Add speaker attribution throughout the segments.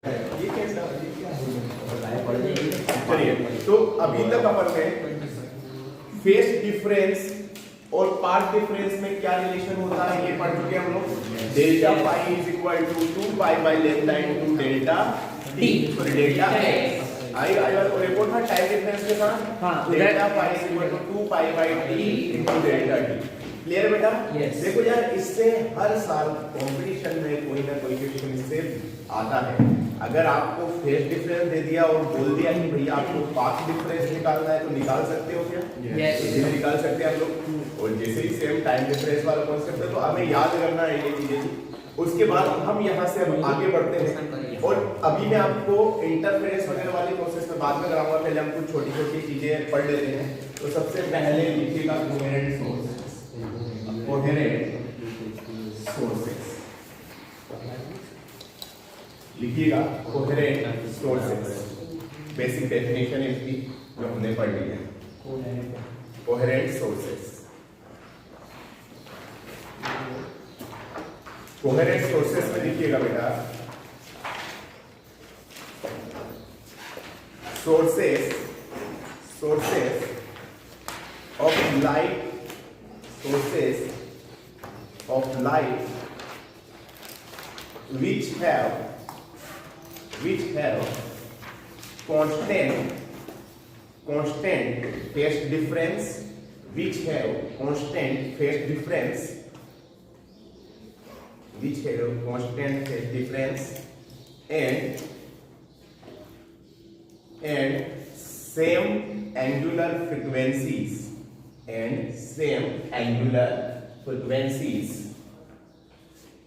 Speaker 1: चलिए, तो अभी तक अपन ने फेस डिफरेंस और पाथ डिफरेंस में क्या रिलेशन होता है ये पढ़ चुके हम लोग। Delta pi is equal to 2 pi by lambda into delta T, sorry delta X. I report था टाइम डिफरेंस के साथ। Delta pi is equal to 2 pi by T into delta T. Clear बेटा? देखो यार, इससे हर साल कंपटीशन में कोई ना कोई क्वेश्चन इससे आता है। अगर आपको फेस डिफरेंस दे दिया और बोल दिया कि भैया आपको पाथ डिफरेंस निकालना है तो निकाल सकते हो क्या? इजीली निकाल सकते हैं आप लोग। और जैसे ही सेम टाइम डिफरेंस वाला कॉन्सेप्ट है तो हमें याद करना है ये चीजें। उसके बाद हम यहाँ से आगे बढ़ते हैं और अभी मैं आपको इंटरफेरेंस वगैरह वाले प्रोसेस में बाद में कराऊंगा। पहले हम कुछ छोटी छोटी चीजें पढ़ लेते हैं। तो सबसे पहले लिखिएगा कोहेरेंट सोर्सेस। कोहेरेंट सोर्सेस लिखिएगा। कोहेरेंट सोर्सेस बेसिक डेफिनेशन इसकी जो हमने पढ़ ली है। कोहेरेंट सोर्सेस, कोहेरेंट सोर्सेस में लिखिएगा बेटा sources of light, sources of light which have constant phase difference, which have constant phase difference and same angular frequencies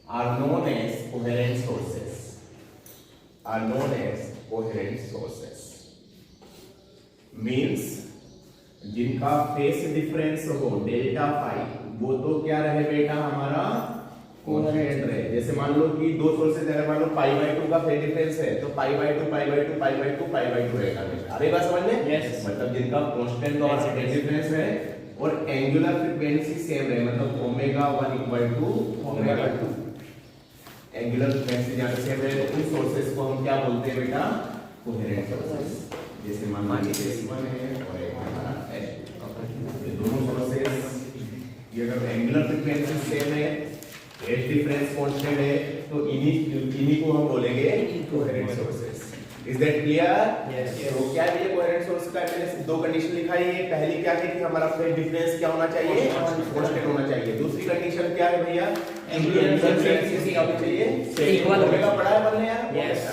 Speaker 1: are known as coherent sources. Means जिनका phase difference हो delta पाई, वो तो क्या रहे बेटा हमारा कोहेरेंट रहे। जैसे मान लो कि दो सोर्सेज है, मान लो पाई बाय 2 का फेस डिफरेंस है तो पाई बाय 2 रहेगा बेटा। अरे बात समझ में? मतलब जिनका कांस्टेंट और फेस डिफरेंस है और एंगुलर फ्रीक्वेंसी सेम रहे, मतलब omega 1 equal to omega 2, angular frequency जहां सेम रहे तो उन सोर्सेस को हम क्या बोलते हैं बेटा? Coherent sources. जैसे मान लीजिए S1 है और एक हमारा S2, ये दोनों सोर्सेस ये अगर एंगुलर फ्रीक्वेंसी सेम है, फेज डिफरेंस कांस्टेंट है तो इन्हीं को हम बोलेंगे coherent sources. Is that clear?
Speaker 2: Yes.
Speaker 1: तो क्या है ये कोहेरेंट सोर्स का? मैंने दो कंडीशन लिखा है। पहली क्या है कि हमारा फेज डिफरेंस क्या होना चाहिए? कांस्टेंट होना चाहिए। दूसरी कंडीशन क्या है भैया? एंगुलर फ्रीक्वेंसी क्या होनी चाहिए? इक्वल होगा। पढ़ा है हमने यार?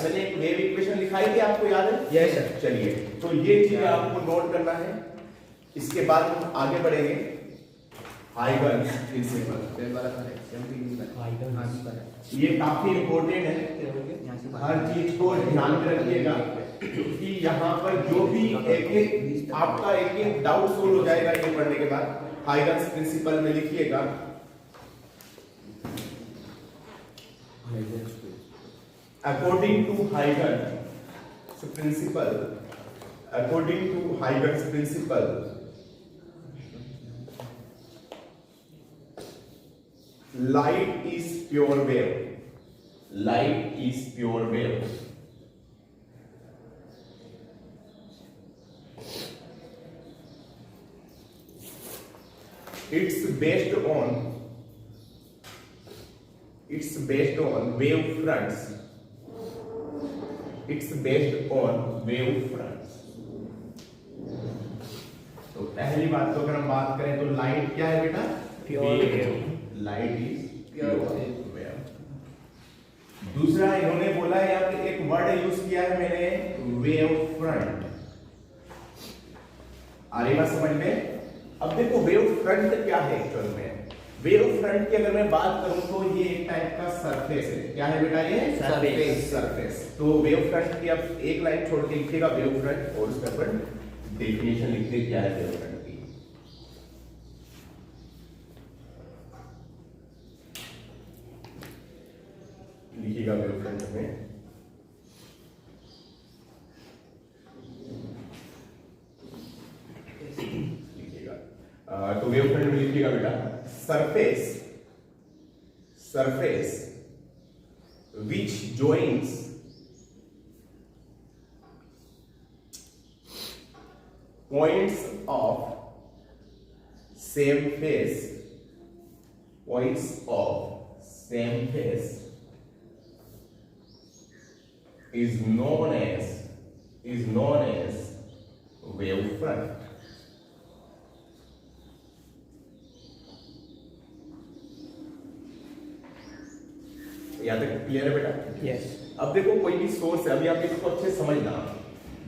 Speaker 1: मैंने एक वेव इक्वेशन लिखाई थी, आपको याद है?
Speaker 2: Yes sir.
Speaker 1: चलिए, तो ये चीज आपको नोट करना है। इसके बाद हम आगे बढ़ेंगे। हाइगन्स प्रिंसिपल, ये काफी इंपॉर्टेंट है, हर चीज को ध्यान में रखिएगा क्योंकि यहाँ पर जो भी एक आपका एक डाउट सोल्व हो जाएगा ये पढ़ने के बाद। हाइगन्स प्रिंसिपल में लिखिएगा according to Huygens principle, according to Huygens principle light is pure wave, light is pure wave. It's based on wave fronts. It's based on wave fronts. तो पहली बात तो अगर हम बात करें तो लाइट क्या है बेटा? Pure wave. Light is pure wave. दूसरा इन्होंने बोला है यहाँ पे एक वर्ड यूज किया है मैंने, वेव फ्रंट। आ रही बात समझ में? अब देखो वेव फ्रंट क्या है एक्चुअल में। वेव फ्रंट की अगर मैं बात करूं तो ये एक टाइप का सरफेस है। क्या है बेटा? ये सरफेस। तो वेव फ्रंट की अब एक लाइन छोड़ के लिखिएगा वेव फ्रंट और उसके ऊपर डेफिनेशन लिखते क्या है वेव फ्रंट। लिखिएगा वेव फ्रंट में लिखिएगा तो वेव फ्रंट में लिखिएगा बेटा surface which joins points of same phase is known as wave front. यहाँ तक क्लियर है बेटा?
Speaker 2: यस।
Speaker 1: अब देखो कोई भी सोर्स है, अभी आप इसको अच्छे समझना।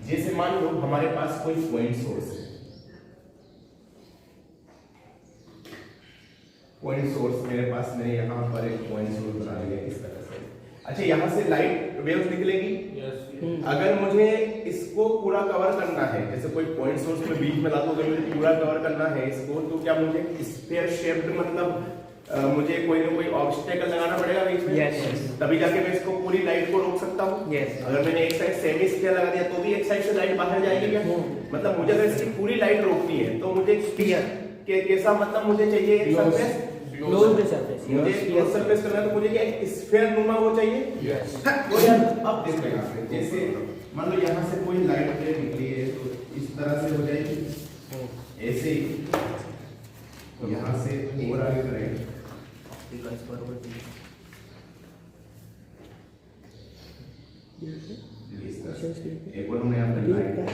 Speaker 1: जैसे मान लो हमारे पास कोई पॉइंट सोर्स है, पॉइंट सोर्स मेरे पास, मैंने यहाँ पर एक पॉइंट सोर्स बना लिया इस तरह से। अच्छा, यहाँ से लाइट वेव्स निकलेगी। अगर मुझे इसको पूरा कवर करना है, जैसे कोई पॉइंट सोर्स में बीच में ला दो, अगर मुझे पूरा कवर करना है इसको, तो क्या मुझे स्फीयर शेप्ड मतलब मुझे कोई ना कोई ऑब्स्टेकल लगाना पड़ेगा बीच में।
Speaker 2: yes.
Speaker 1: तभी जाके मैं इसको पूरी लाइट को रोक सकता हूँ।
Speaker 2: yes.
Speaker 1: अगर मैंने एक साइड सेमी स्फीयर लगा दिया तो भी एक साइड से लाइट बाहर जाएगी क्या? मतलब मुझे अगर इसकी पूरी लाइट रोकनी है तो मुझे कैसा मतलब मुझे चाहिए एक सरफेस,
Speaker 2: क्लोज्ड सरफेस।
Speaker 1: मुझे क्लोज सरफेस करना है तो मुझे क्या एक स्फीयर नुमा वो चाहिए।
Speaker 2: यस।
Speaker 1: वो यार अब देख लेगा, जैसे मान लो यहाँ से कोई लाइट रे निकली है तो इस तरह से हो जाएगी, ऐसे ही यहाँ से और आगे करेंगे। एक और हमने यहाँ पर लाइट कर दिया,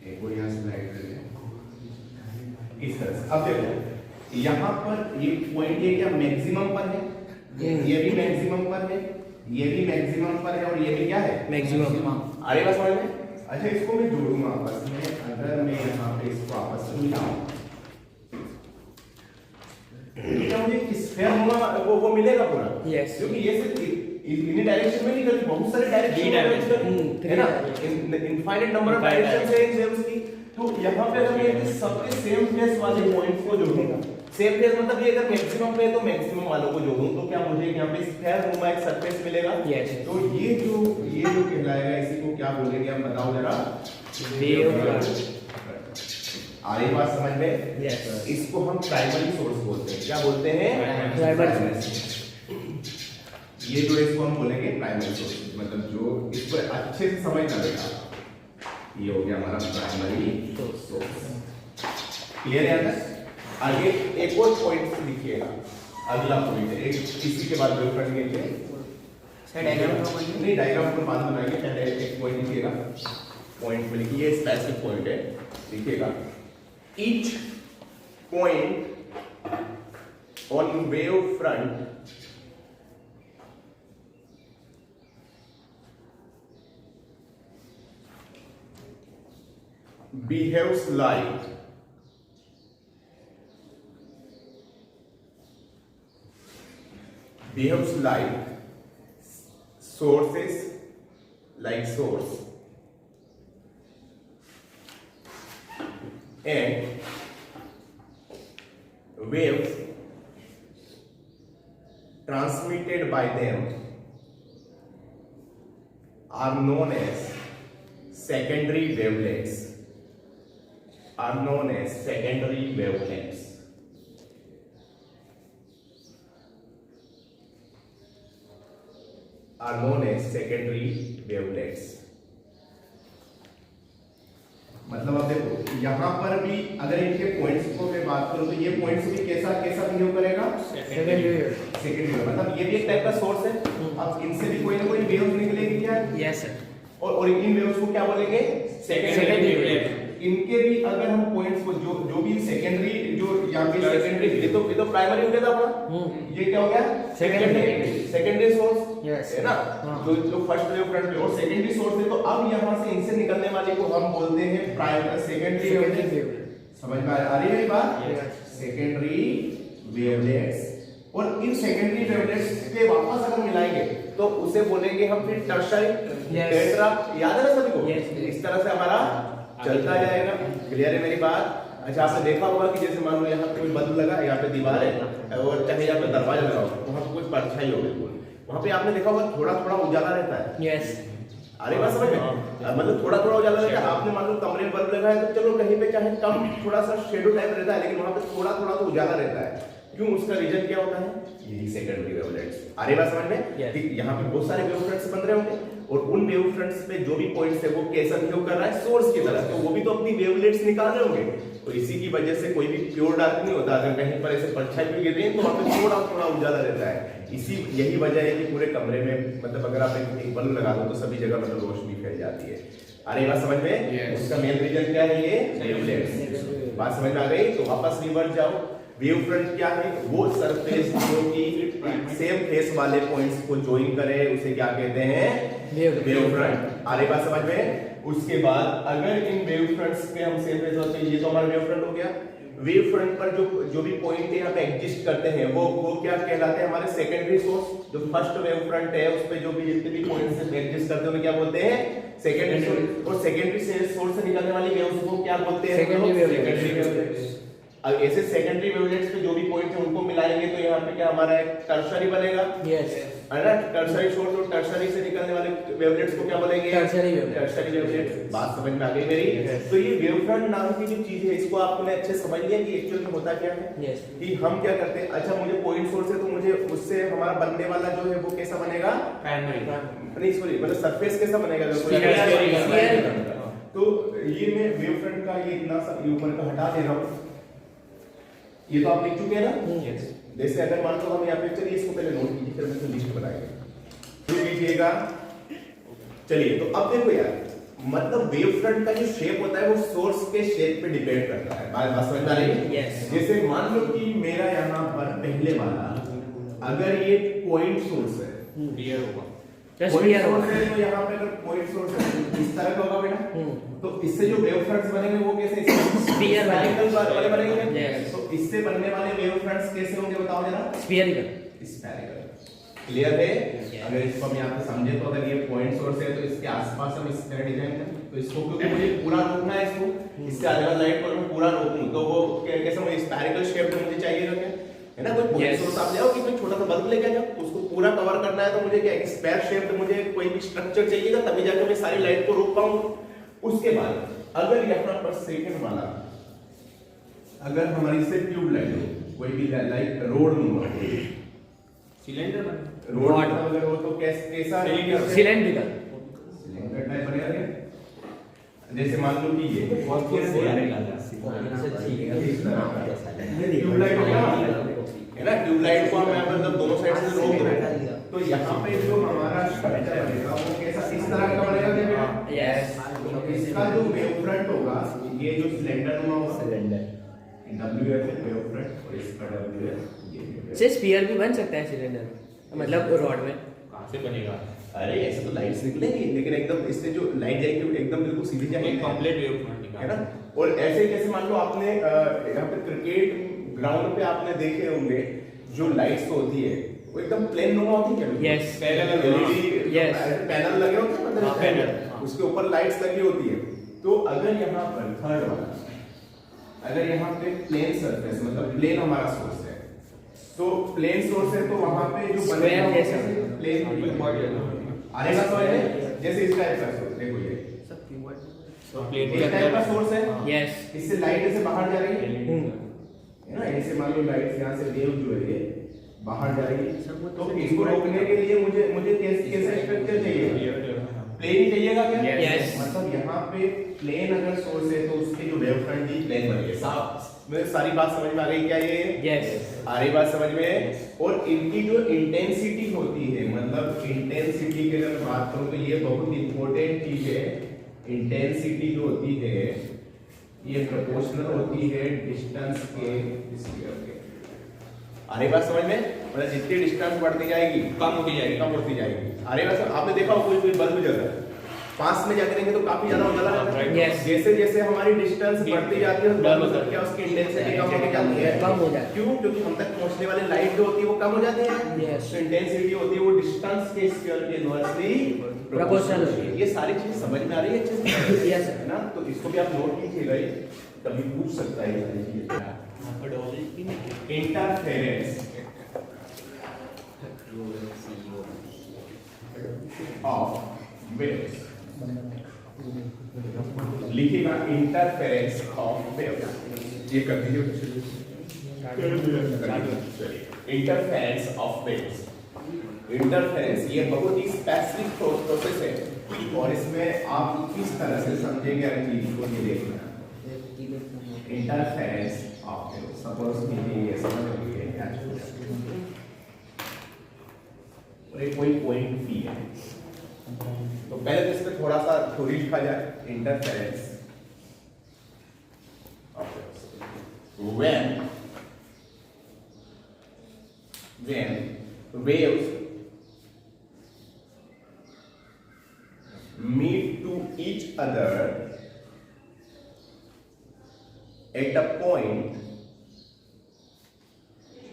Speaker 1: एक और यहाँ से लाइट कर दिया इस तरह से। अब देखो यहाँ पर ये पॉइंट ये क्या मैक्सिमम पर है, ये भी मैक्सिमम पर है, ये भी मैक्सिमम पर है और ये भी क्या है
Speaker 2: मैक्सिमम।
Speaker 1: अरे बस समझ में। अच्छा, इसको मैं जोड़ूंगा आपस में। अगर मैं यहाँ पे इसको आपस में मिलाऊं क्या मुझे स्फीयर वो मिलेगा पूरा।
Speaker 2: यस।
Speaker 1: क्योंकि ये सिर्फ इन्हीं डायरेक्शन में नहीं करती, बहुत सारे डायरेक्शन है ना, इनफाइनाइट नंबर ऑफ डायरेक्शन है इन वेव्स की। तो यहाँ पे हम ये सबके सेम फेस वाले पॉइंट्स को जोड़ूंगा। सेम फेस मतलब ये अगर मैक्सिमम पे है तो मैक्सिमम वालों को जोड़ूं तो क्या मुझे यहाँ पे स्फीयर नुमा एक सरफेस मिलेगा।
Speaker 2: yes.
Speaker 1: तो ये जो कहलाएगा, इसी को क्या बोलेंगे आप बताओ जरा?
Speaker 2: Wave front.
Speaker 1: आ रही बात समझ में?
Speaker 2: yes.
Speaker 1: इसको हम प्राइमरी सोर्स बोलते हैं। क्या बोलते हैं?
Speaker 2: Primary
Speaker 1: source. ये जो इसको हम बोलेंगे प्राइमरी सोर्स, मतलब जो इसको अच्छे से समझना बेटा, ये हो गया हमारा प्राइमरी सोर्स। क्लियर है यहाँ तक? आगे एक और पॉइंट लिखिएगा, अगला पॉइंट है एक इसी के बाद वेव फ्रंट के लिए
Speaker 2: सर डायग्राम
Speaker 1: नहीं, डायग्राम को बाद बनाइए। पहले एक पॉइंट लिखिएगा, पॉइंट में लिखिए, स्पेसिफिक पॉइंट है, लिखिएगा each point on wave front behaves like sources, like source, and waves transmitted by them are known as secondary wavelets. Are known as secondary wavelets. Are known as secondary wavelets. मतलब अब देखो यहाँ पर भी अगर इनके पॉइंट्स को मैं बात करूँ तो ये पॉइंट्स भी कैसा बिहेव करेगा? सेकेंडरी। मतलब ये भी एक टाइप का सोर्स है। अब इनसे भी कोई ना कोई वेव्स निकलेगी क्या?
Speaker 2: Yes sir.
Speaker 1: और इन वेव्स को क्या बोलेंगे? Secondary wave. इनके भी अगर हम पॉइंट्स को जो भी सेकेंडरी, जो यहाँ पे सेकेंडरी, ये तो प्राइमरी हो गया था अपना, ये क्या हो गया? सेकेंडरी सोर्स है ना, जो फर्स्ट वेव फ्रंट में और सेकेंडरी सोर्स है। तो अब यहाँ से इनसे निकलने वाले को हम बोलते हैं प्राइमरी सेकेंडरी वेवलेट्स। समझ में आ रही है बात? Secondary wavelets. और इन सेकेंडरी वेवलेट्स के वापस अगर मिलाएंगे तो उसे बोलेंगे हम फिर टर्शियरी, टेट्रा। याद है ना सभी को? इस तरह से हमारा चलता जाएगा। क्लियर है मेरी बात? अच्छा, आपने देखा होगा कि जैसे मान लो यहाँ पे कोई बल्ब लगा है, यहाँ पे दीवार है और चाहे यहाँ पे दरवाजा लगा हो, वहाँ पे कोई परछाई हो बिल्कुल, वहाँ पे आपने देखा होगा थोड़ा थोड़ा उजाला रहता है।
Speaker 2: यस।
Speaker 1: अरे बात समझ में? मतलब थोड़ा थोड़ा उजाला रहता है। आपने मान लो कमरे में बल्ब लगा है तो चलो कहीं पे चाहे कम थोड़ा सा शेडो टाइप रहता है, लेकिन वहाँ पे थोड़ा थोड़ा तो उजाला रहता है। क्यों? उसका रीजन क्या होता है? यही सेकेंडरी वेवलेट्स। अरे बात समझ में? यहाँ पे बहुत सारे वेवफ्रंट्स बन रहे होंगे और उन वेव फ्रंट्स पे जो भी पॉइंट्स है वो कैसा बिहेव कर रहा है, सोर्स की तरह, तो वो भी तो अपनी वेवलेट्स निकाल रहे होंगे। तो इसी की वजह से कोई भी प्योर डार्क नहीं होता, अगर कहीं पर ऐसे परछाई भी गिर रही है तो वहां पे थोड़ा थोड़ा उजाला रहता है। यही वजह है कि पूरे कमरे में मतलब अगर आप एक बल्ब लगा दो तो सभी जगह मतलब रोशनी फैल जाती है। आ रही बात समझ में? उसका मेन रीजन क्या है, ये वेवलेट्स। बात समझ में आ गई? तो वापस रिवर्स जाओ। वेव फ्रंट क्या है, वो सरफेस जो कि सेम फेस वाले पॉइंट्स को ज्वाइन करे उसे क्या कहते हैं, वेव फ्रंट। आ रही बात समझ में? उसके बाद अगर इन वेव फ्रंट्स पे हम सेम फेस होते हैं, ये तो हमारा वेव फ्रंट हो गया। वेव फ्रंट पर जो भी पॉइंट यहाँ पे एग्जिस्ट करते हैं वो क्या कहलाते हैं, हमारे सेकेंडरी सोर्स। जो फर्स्ट वेव फ्रंट है उस पे जो भी जितने भी पॉइंट्स एग्जिस्ट करते हैं क्या बोलते हैं, सेकेंडरी सोर्स। और सेकेंडरी सोर्स से निकलने वाली वेव्स को क्या बोलते हैं, सेकेंडरी वेवलेट्स। अब ऐसे सेकेंडरी वेवलेट्स पे जो भी पॉइंट है उनको मिलाएंगे तो यहाँ पे क्या हमारा एक टर्शरी बनेगा, है ना। टर्शरी सोर्स और टर्शरी से निकलने वाले वेवलेट्स को क्या बोलेंगे, टर्शरी वेवलेट्स। बात समझ में आ गई मेरी? तो ये वेव फ्रंट नाम की जो चीज है इसको आपने अच्छे समझ लिया कि एक्चुअल में होता क्या है, कि हम क्या करते हैं। अच्छा, मुझे पॉइंट सोर्स है तो मुझे उससे हमारा बनने वाला जो है वो कैसा बनेगा, नहीं सॉरी मतलब सरफेस कैसा बनेगा, तो ये मैं वेव फ्रंट का ये इतना सा ऊपर का हटा दे रहा हूँ। ये तो आप लिख चुके हैं ना। जैसे अगर मान लो हम यहाँ पे, चलिए इसको पहले नोट कीजिए फिर हम लिस्ट बनाएंगे, तो कीजिएगा। चलिए तो अब देखो यार, मतलब वेव फ्रंट का जो शेप होता है वो सोर्स के शेप पे डिपेंड करता है। बात समझ में आ रही है? जैसे मान लो कि मेरा यहाँ पर पहले वाला अगर ये पॉइंट सोर्स है, क्लियर होगा, पॉइंट सोर्स है तो यहाँ पे अगर पॉइंट सोर्स है इस तरह का होगा बेटा, तो इससे जो वेव फ्रंट्स बनेंगे वो कैसे, स्फीयरिकल वाले बनेंगे। तो इससे बनने वाले वेव फ्रंट्स कैसे होंगे बताओ जरा, स्फीयरिकल। क्लियर है? अगर इसको हम यहाँ पे समझे तो अगर ये पॉइंट सोर्स है तो इसके आसपास हम इस तरह डिजाइन करें, तो इसको क्योंकि मुझे पूरा रोकना है, इसको इससे आने वाली लाइट को मैं पूरा रोकूं तो वो कैसे मुझे स्फीयरिकल शेप में मुझे चाहिए क्या, है ना। कोई पॉइंट सोर्स आप ले आओ कि कोई छोटा सा बल्ब लेके जाओ, उसको पूरा कवर करना है तो मुझे क्या स्क्वायर शेप में मुझे कोई भी स्ट्रक्चर चाहिएगा, तभी जाकर मैं सारी लाइट को रोक पाऊंगा। उसके बाद अगर यहाँ पर सेकंड वाला अगर हमारी से ट्यूब लाइट हो, कोई भी लाइट रोड सिलेंडर रोड अगर हो तो कैसा
Speaker 2: सिलेंड्रिकल
Speaker 1: टाइप बनेगा क्या? जैसे मान लो कि ये ट्यूबलाइट है ना, ट्यूबलाइट को हम मतलब दोनों साइड से रोक दो, तो यहाँ पे जो हमारा स्ट्रक्चर बनेगा वो कैसा, इस तरह का बनेगा क्या? यस। तो इसका जो वेव फ्रंट होगा, ये जो सिलेंडर नुमा होगा, सिलेंडर WF है वेव फ्रंट, और इसका WF ये
Speaker 2: से स्फीयर भी बन सकता है सिलेंडर, मतलब रॉड में
Speaker 3: कहां से बनेगा?
Speaker 1: अरे ऐसे तो लाइट्स निकलेंगी, लेकिन एकदम इससे जो लाइट जाएगी एकदम बिल्कुल सीधी जाएगी,
Speaker 3: कंप्लीट वेव फ्रंट
Speaker 1: है ना। और ऐसे जैसे मान लो आपने यहाँ पे क्रिकेट ग्राउंड पे आपने देखे होंगे जो लाइट्स होती है वो एकदम प्लेन नुमा होती है,
Speaker 2: यस
Speaker 1: पैनल लगे होते हैं, मतलब पैनल उसके ऊपर लाइट्स लगी होती है। तो अगर यहाँ पर थर्ड वाला अगर यहाँ पे प्लेन सरफेस मतलब प्लेन हमारा सोर्स है, तो प्लेन सोर्स है तो वहां पे जो बनेगा प्लेन आएगा, तो है जैसे इस टाइप का सोर्स, देखो ये इस टाइप का सोर्स है,
Speaker 2: यस।
Speaker 1: इससे लाइट ऐसे बाहर जा रही है ना, ऐसे मान लो लाइट यहाँ से वेव जो है बाहर जा रही है, तो इसको रोकने के लिए मुझे कैसा स्ट्रक्चर चाहिए, प्लेन ही चाहिएगा क्या?
Speaker 2: Yes.
Speaker 1: मतलब यहाँ पे प्लेन अगर सोर्स है तो उसके जो वेव फ्रंट ही प्लेन बनेंगे। मुझे सारी बात समझ में आ गई क्या? ये
Speaker 2: यस
Speaker 1: आ रही बात समझ में? और इनकी जो इंटेंसिटी होती है, मतलब इंटेंसिटी की अगर बात करूं तो ये बहुत इंपॉर्टेंट चीज है। इंटेंसिटी जो होती है ये प्रोपोर्शनल होती है डिस्टेंस के स्क्वायर के। आ रही बात समझ में? मतलब जितनी डिस्टेंस बढ़ती जाएगी कम होती जाएगी। आ रही बात? आपने देखा कोई बल्ब जल रहा है, पास में जाके देखेंगे तो काफी ज्यादा उजाला रहता है।
Speaker 2: Yes.
Speaker 1: जैसे जैसे हमारी डिस्टेंस बढ़ती जाती है बल्ब का क्या उसकी इंटेंसिटी कम होती जाती है,
Speaker 2: कम हो जाती है।
Speaker 1: क्यों? क्योंकि हम तक पहुंचने वाली लाइट जो होती है वो कम हो जाती है।
Speaker 2: Yes.
Speaker 1: तो इंटेंसिटी होती है वो डिस्टेंस के स्क्वायर के इनवर्सली
Speaker 2: प्रोपोर्शनल होती है।
Speaker 1: ये सारी चीज समझ में आ रही है अच्छे से?
Speaker 2: Yes, sir.
Speaker 1: है ना। तो इसको भी आप नोट कीजिएगा, ये कभी पूछ सकता है ये सारी चीजें। इंटरफेरेंस ऑफ वेव्स, लिखिएगा इंटरफेरेंस ऑफ वेव्स, ये कर दीजिए। इंटरफेरेंस ऑफ वेव्स इंटरफेरेंस ये बहुत ही स्पेसिफिक प्रोसेस है और इसमें आप किस तरह से समझेंगे हर चीज को ये देखना। इंटरफेरेंस ऑफ वेव्स, सपोज कीजिए ये समझ लीजिए क्या और एक कोई पॉइंट पी है, तो पहले तो इस पे थोड़ा सा थ्योरी लिखा जाए। Interference of waves, when waves meet to each other at a point,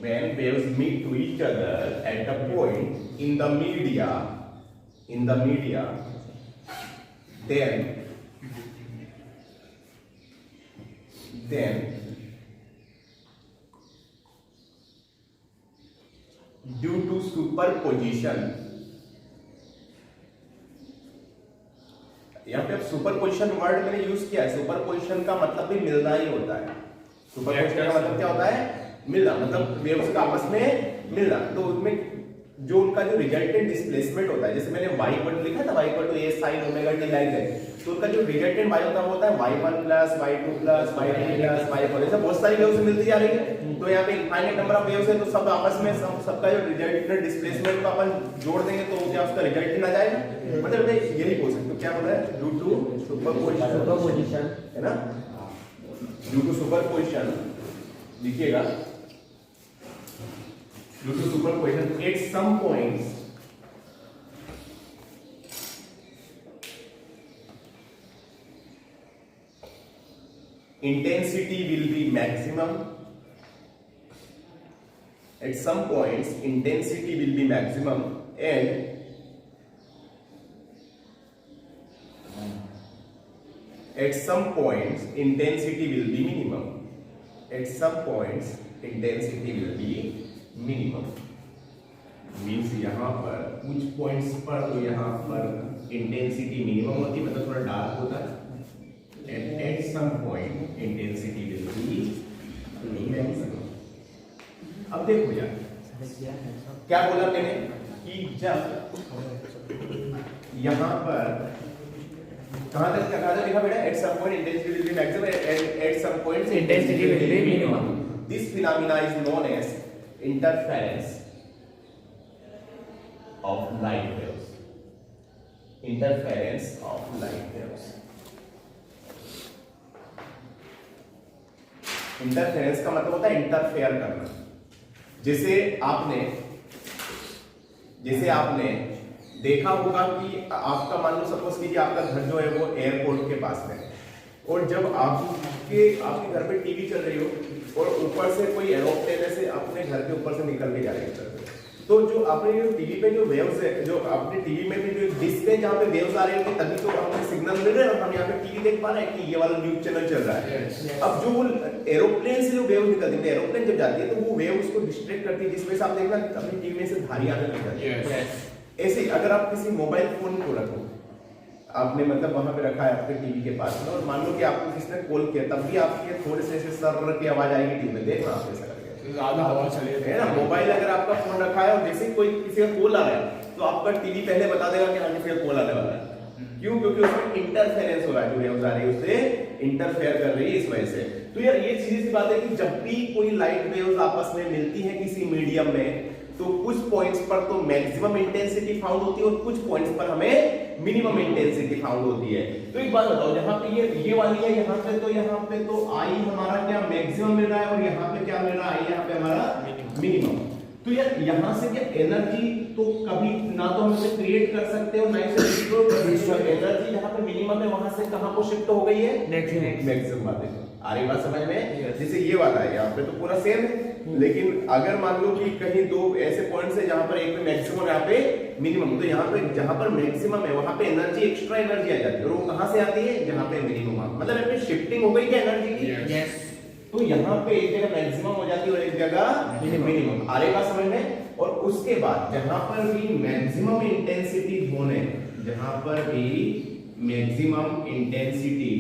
Speaker 1: when waves meet to each other at a point in the media, then due to superposition, यहाँ पे अब सुपरपोजिशन वर्ड मैंने use किया है। Superposition का मतलब भी मिलना ही होता है। सुपरपोजिशन का मतलब क्या होता है? मिलना, मतलब वेव्स का आपस में मिलना। तो उसमें जो उनका जो रिजल्टेंट डिस्प्लेसमेंट होता है, जैसे मैंने y इक्वल लिखा था, y equal to a sin omega t like है, तो उनका जो रिजल्टेंट y होता है y1 plus y2 plus y3 plus y4, ऐसे बहुत सारी वेव्स मिलती जा रही है। तो यहाँ पे इनफाइनाइट नंबर ऑफ वेव्स है, तो सब आपस में सबका जो रिजल्टेंट डिस्प्लेसमेंट को अपन जोड़ देंगे तो क्या उसका रिजल्टेंट आ जाएगा। मतलब यही बोल सकते हो, क्या बोल रहा है? ड्यू टू सुपरपोजिशन, है ना? ड्यू टू सुपरपोजिशन लिखिएगा, due to superposition at some points intensity will be maximum, at some points intensity will be maximum and at some points intensity will be minimum, at some points intensity will be minimum. Means यहाँ पर कुछ points पर तो यहाँ पर intensity minimum होती है, मतलब थोड़ा डार्क होता है, and at some point intensity will be maximum. अब देखो यार क्या बोला मैंने कि जब यहाँ पर कहाँ तक लिखा बेटा? At some point intensity will be maximum and at some point intensity will be minimum. This phenomena is known as interference of light waves, interference of light waves। Interference का मतलब होता है इंटरफेयर करना। जैसे आपने देखा होगा कि आपका, मान लो सपोज कीजिए आपका घर जो है वो एयरपोर्ट के पास में, और जब आपके घर पे टीवी चल रही हो और ऊपर से कोई एरोप्लेन ऐसे अपने घर के ऊपर से निकल के जा रही है, तो जो आपने जो टीवी पे जो वेव्स है, जो अपने टीवी में भी जो डिश पे जहाँ पे वेव्स आ रहे हैं तभी तो हमें सिग्नल मिल रहे हैं और हम यहाँ पे टीवी देख पा रहे हैं कि ये वाला न्यूज चैनल चल रहा है। अब जो वो एरोप्लेन से जो वेव निकलती है, एरोप्लेन जब जाती है तो वो वेव उसको डिस्ट्रैक्ट करती है, जिसमें से आप देखना अपनी टीवी में से धारी आने लग जाती है। ऐसे अगर आप किसी मोबाइल फोन को रखो, आपने मतलब वहां पे रखा है आपके टीवी के पास में, और मान लो कि आपको किसने कॉल किया, तब भी आपके थोड़े से सर की आवाज आएगी टीवी में, देखना आप ऐसा करके ज्यादा हवा चले है ना। मोबाइल अगर आपका फोन रखा है और जैसे कोई किसी का कॉल आ रहा है तो आपका टीवी पहले बता देगा कि हाँ किसी का कॉल आने वाला है। क्यों? क्योंकि उसमें इंटरफेरेंस हो रहा है, जो वेव्स आ रही है उससे इंटरफेयर कर रही है इस वजह से। तो यार ये सीधी सी बात है कि जब भी कोई लाइट वेव्स आपस में मिलती है किसी मीडियम में, तो कुछ पॉइंट्स पर तो मैक्सिमम इंटेंसिटी फाउंड होती है और कुछ पॉइंट्स पर हमें मिनिमम इंटेंसिटी फाउंड होती है। तो एक बात बताओ, जहां पे ये वाली है, यहाँ पे तो आई हमारा क्या मैक्सिमम मिल रहा है और यहाँ पे क्या मिल रहा है? आई यहाँ पे हमारा मिनिमम। तो यार यहाँ से क्या एनर्जी तो कभी ना तो हम इसे क्रिएट कर सकते हो ना इसे डिस्ट्रॉय कर सकते हो। एनर्जी जहाँ पे मिनिमम है वहां से कहां को शिफ्ट हो गई है? मैक्सिमम बात है। आ रही बात समझ में? जैसे ये वाला है, यहाँ पे तो पूरा सेम है, लेकिन अगर मान लो कि कहीं दो ऐसे पॉइंट्स है जहां पर एक पे मैक्सिमम यहाँ पे मिनिमम, तो यहाँ पे जहां पर मैक्सिमम है वहां पे एनर्जी, एक्स्ट्रा एनर्जी आ जाती है, और वो कहां से आती है? जहां पे मिनिमम है। मतलब यहाँ पे शिफ्टिंग हो गई क्या एनर्जी की? यस। तो यहाँ पे एक जगह मैक्सिमम हो जाती है और एक जगह मिनिमम। आ रही बात समझ में? और उसके बाद जहां पर भी मैक्सिमम इंटेंसिटी होने, जहां पर भी मैक्सिमम इंटेंसिटी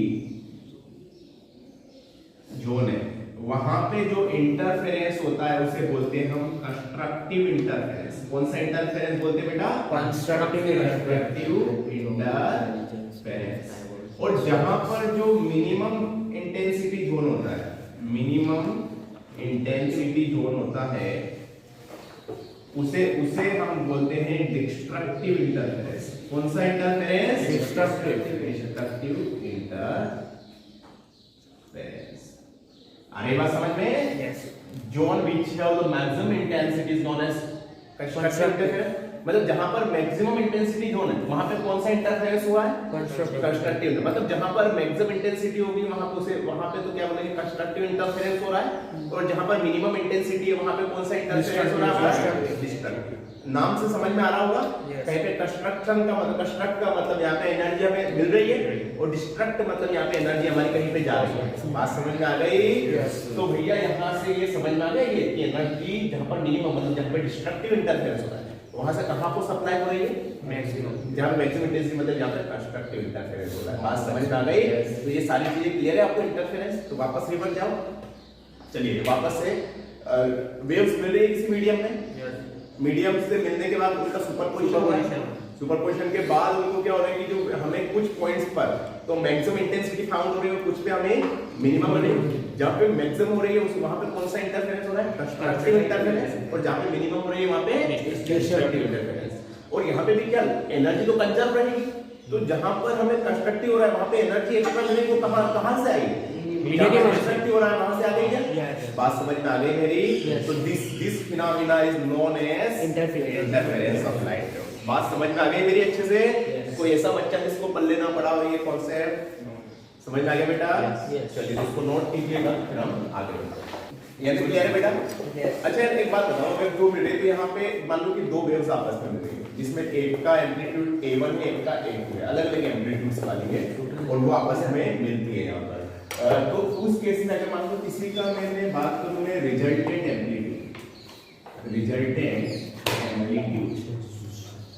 Speaker 1: जोन है, वहां पे जो इंटरफेरेंस होता है उसे बोलते हैं हम कंस्ट्रक्टिव इंटरफेरेंस। कौन सा इंटरफेरेंस बोलते हैं बेटा?
Speaker 2: Constructive
Speaker 1: interference. और जहां पर जो मिनिमम इंटेंसिटी जोन होता है, मिनिमम इंटेंसिटी जोन होता है, उसे हम बोलते हैं डिस्ट्रक्टिव इंटरफेरेंस। कौन सा इंटरफेरेंस? Destructive interference. आगे बात समझ में?
Speaker 2: Yes
Speaker 1: zone which have the maximum intensity is known as constructive interference. मतलब जहां पर मैक्सिमम इंटेंसिटी जोन है वहां पे कौन सा इंटरफेरेंस हुआ है? कंस्ट्रक्टिव। मतलब जहां पर मैक्सिमम इंटेंसिटी होगी वहां पे तो क्या बोलेंगे? कंस्ट्रक्टिव इंटरफेरेंस हो रहा है। और जहां पर मिनिमम इंटेंसिटी है वहां पे कौन सा इंटरफेरेंस हो रहा है? डिस्ट्रक्टिव। नाम से समझ में आ रहा होगा। कहीं पे कंस्ट्रक्ट का मतलब यहाँ पे एनर्जी हमें मिल रही है, और डिस्ट्रक्ट मतलब यहाँ पे एनर्जी हमारी कहीं पे जा रही है। बात समझ में आ गई? तो भैया यहाँ से ये समझ में आ गई है कि एनर्जी जहाँ पर मिनिमम मतलब जहाँ पे डिस्ट्रक्टिव इंटरफेरेंस हो रहा है वहां से कहां को सप्लाई हो रही है? मैक्सिमम। जहां मैक्सिमम इंटेंसिटी मतलब जहां पे कंस्ट्रक्टिव इंटरफेरेंस हो रहा है। बात समझ में आ गई? तो ये सारी चीजें क्लियर है आपको इंटरफेरेंस। तो वापस रिवर्स जाओ। चलिए वापस से वेव्स मिल रही है किसी मीडियम में, मीडियम से मिलने के बाद उनका सुपरपोजिशन हो रहा है। सुपरपोजिशन के बाद उनको क्या हो रहा है कि जो हमें कुछ पॉइंट्स पर तो मैक्सिमम इंटेंसिटी फाउंड हो रही है, कुछ पे हमें मिनिमम हो रही है। जहां पे मैक्सिमम हो रही है वहां पे कौन सा इंटरफेरेंस हो रहा है? Constructive interference. और जहां पे मिनिमम हो रही है वहां पे डिस्ट्रक्टिव इंटरफेरेंस। और यहाँ पे भी क्या एनर्जी तो कंजर्व रहेगी। तो जहां पर हमें कंस्ट्रक्टिव हो रहा है वहां पे एनर्जी एक्स्ट्रा मिलेगी, वो कहां से आएगी? कंस्ट्रक्टिव हो रहा है वहां से आ गई क्या? बात समझ में आ गई मेरी? तो this phenomena is known as interference of light. बात समझ में आ गई मेरी अच्छे से? कोई ऐसा बच्चा जिसको पल्ले ना पड़ा हो ये कॉन्सेप्ट समझ में आ गया बेटा? चलिए इसको नोट कीजिएगा, फिर हम आगे बढ़ते हैं। ये तो क्लियर है बेटा? अच्छा एक बात बताओ, अगर दो मिले तो यहाँ पे मान लो कि दो वेव्स आपस में मिल रही है, जिसमें एक का एम्पलीट्यूड A1 है, एक का A2 है, अलग अलग एम्पलीट्यूड्स वाली है, और वो आपस में मिलती है यहाँ पर। तो उस केस में अगर मान लो किसी का मैंने बात करूं मैं रिजल्टेंट एम्पलीट्यूड,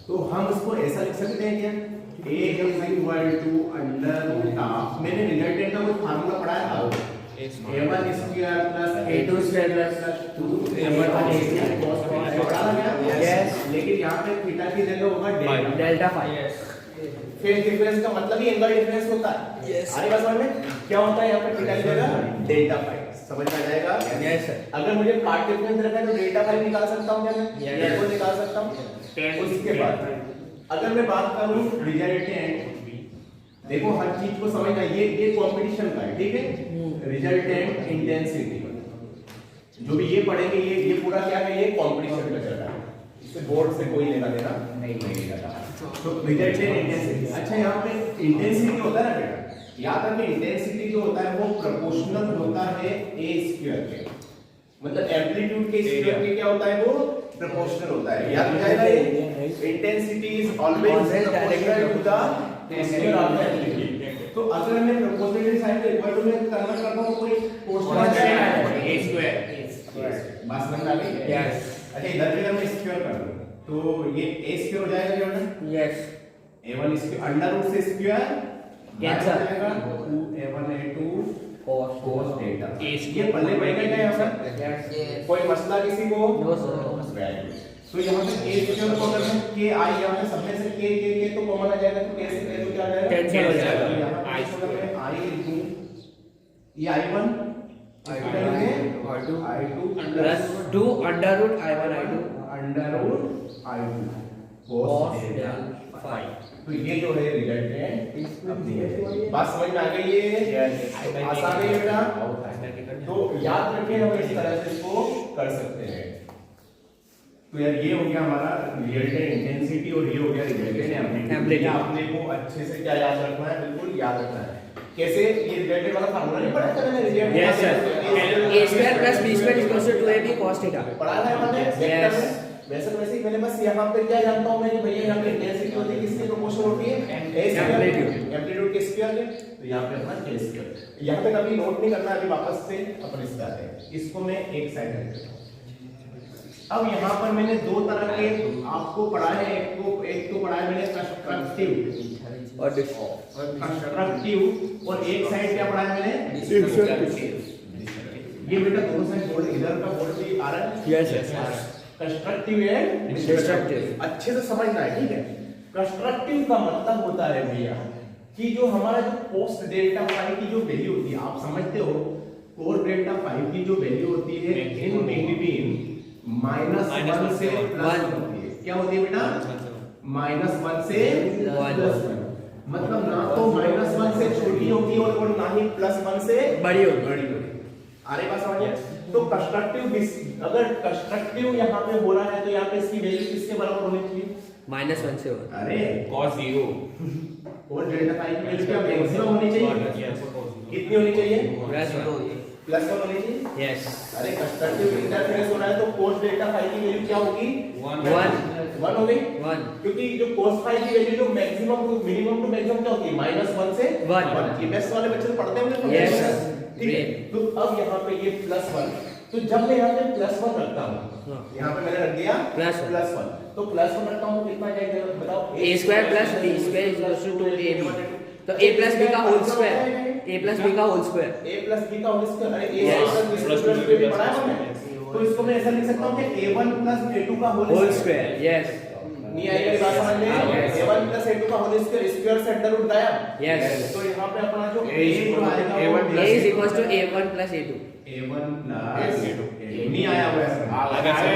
Speaker 1: तो हम उसको ऐसा लिख सकते हैं क्या? A equal to under root of, मैंने रिजल्टेंट का कोई फार्मूला पढ़ाया था, A1 square plus A2 square plus 2A1 पढ़ा गया? यस। लेकिन यहाँ पे थीटा की जगह होगा डेल्टा फाई। फेज डिफरेंस का मतलब ही एंगल डिफरेंस होता है। आगे बात समझ में? क्या होता है यहाँ पे थीटा की जगह डेल्टा फाई। समझ में आ जाएगा? Yes sir. अगर मुझे पार्ट डिफरेंस रखना है तो डेल्टा फाई निकाल सकता हूँ क्या मैं? बिल्कुल निकाल सकता हूँ। उसके बाद अगर मैं बात करूँ रिजल्टेंट, देखो हर चीज को समझना, ये कंपटीशन का है, ठीक है? रिजल्टेंट इंटेंसिटी जो भी ये पढ़ेंगे ये पूरा क्या है? ये कंपटीशन का चल रहा है, इससे बोर्ड से कोई लेना देना नहीं लगा। तो रिजल्टेंट इंटेंसिटी, अच्छा यहाँ पे इंटेंसिटी होता है ना बेटा, याद रखिए इंटेंसिटी जो होता है वो प्रोपोर्शनल होता है ए स्क्वायर के, मतलब एम्पलीट्यूड के स्क्वायर के क्या होता है? वो प्रोपोर्शनल होता है। याद रखिएगा ये intensity is always proportional to the square of the amplitude. तो अगर मैं प्रोपोर्शनल साइन को इक्वल टू में कन्वर्ट करता हूं कोई प्रोपोर्शनल a स्क्वायर, बात समझ में आ गई? यस। अच्छा इधर भी मैं स्क्वायर कर दूं तो ये a स्क्वायर हो जाएगा क्या? Yes. a1 square under root से स्क्वायर कैंसिल हो जाएगा 2a1 a2 cos थीटा। ये पल्ले पड़ेगा क्या यहाँ पर? यस। कोई मसला किसी को? No sir. तो यहाँ पे a स्क्वायर को अगर मैं k i यहाँ पे सब में से k तो कॉमन आ जाएगा, तो k से k तो क्या आ जाएगा? कैंसिल हो जाएगा। यहाँ पे i लिखूं, ये i1 i2 plus 2 under root i1 i2 cos theta phi. तो ये जो है रिजल्ट है। बात समझ में आ गई? ये आसान है बेटा। तो याद रखिए हम इस तरह से इसको कर सकते हैं। तो यार ये हो गया हमारा रिजल्टेंट इंटेंसिटी और ये हो गया रिजल्टेंट एम्पलीट्यूड। आपने को अच्छे से क्या याद रखना है? बिल्कुल याद रखना है। कैसे? ये रिजल्टेंट वाला फार्मूला नहीं पढ़ा था मैंने? Resultant yes sir, a square plus b square equals to 2ab cos theta पढ़ा है हमने वेक्टर में। वैसे वैसे ही मैंने बस यहाँ पे क्या जानता हूँ मैं कि भैया यहाँ पे इंटेंसिटी होती है, किसकी प्रोपोर्शनल होती है? एम्पलीट्यूड के स्क्वायर के। तो यहाँ पे अपना k स्क्वायर, यहाँ पे कभी नोट नहीं करना, अभी वापस से अपन इस पे आते हैं। इसको मैं एक साइड रख देता हूँ। अब यहाँ पर मैंने दो तरह के आपको पढ़ा है, एक तो पढ़ा है मैंने कंस्ट्रक्टिव और एक साइड क्या पढ़ा है मैंने? डिस्ट्रक्टिव। ये बेटा दोनों साइड बोर्ड, इधर का बोर्ड भी आ रहा है? Yes yes. Constructive and
Speaker 2: destructive.
Speaker 1: अच्छे से समझना है, ठीक है। कंस्ट्रक्टिव का मतलब होता है भैया कि जो हमारा जो कोस डेल्टा फाई की जो वैल्यू होती है, आप समझते हो कोस डेल्टा फाई की जो वैल्यू होती है इन बिटवीन -1 से +1 होती है। क्या होती है बेटा? -1 से +1। मतलब ना तो -1 से छोटी होगी और ना ही +1 से
Speaker 2: बड़ी होगी।
Speaker 1: आ रही बात समझ में? तो कंस्ट्रक्टिव, अगर कंस्ट्रक्टिव यहाँ पे हो रहा है तो यहाँ पे इसकी वैल्यू किसके बराबर होनी चाहिए?
Speaker 2: -1 से होगा।
Speaker 1: अरे
Speaker 3: cos 0
Speaker 1: और डेल्टा फाई की वैल्यू क्या मैक्सिमम होनी चाहिए? कितनी होनी चाहिए? +1 होनी चाहिए।
Speaker 2: यस।
Speaker 1: अरे कंस्ट्रक्टिव इंटरफेरेंस हो रहा है तो cos डेल्टा फाई की वैल्यू क्या होगी? 1 हो गई।
Speaker 2: 1
Speaker 1: क्योंकि जो cos फाई की वैल्यू जो maximum to minimum to maximum क्या होती है? -1 से
Speaker 2: 1।
Speaker 1: ये बेस्ट वाले बच्चे पढ़ते होंगे।
Speaker 2: Yes, sir.
Speaker 1: ठीक है। तो अब यहाँ पे ये +1, तो जब मैं यहाँ पे +1 रखता हूँ, यहाँ पे मैंने रख दिया +1, तो +1 रखता हूँ तो कितना जाएगा बताओ?
Speaker 2: a square plus b square is equal to 2ab। तो a प्लस b का whole square, a plus b का whole square.
Speaker 1: a plus b का होल स्क्वायर। अरे a
Speaker 2: Yes.
Speaker 1: Plus b plus b पढ़ा है हमने, तो इसको मैं ऐसा लिख सकता हूँ कि a1 प्लस a2 का
Speaker 2: होल स्क्वायर। यस।
Speaker 1: नहीं आएगा ये बात समझ में?
Speaker 2: Yes.
Speaker 1: a1 प्लस a2 का होल स्क्वायर, स्क्वायर से अंडर रूट गायब।
Speaker 2: यस।
Speaker 1: तो यहाँ पे अपना जो a जो आएगा वो
Speaker 2: a is equal to a1 plus a2।
Speaker 1: a1 plus नहीं आया हुआ है।
Speaker 3: आगे से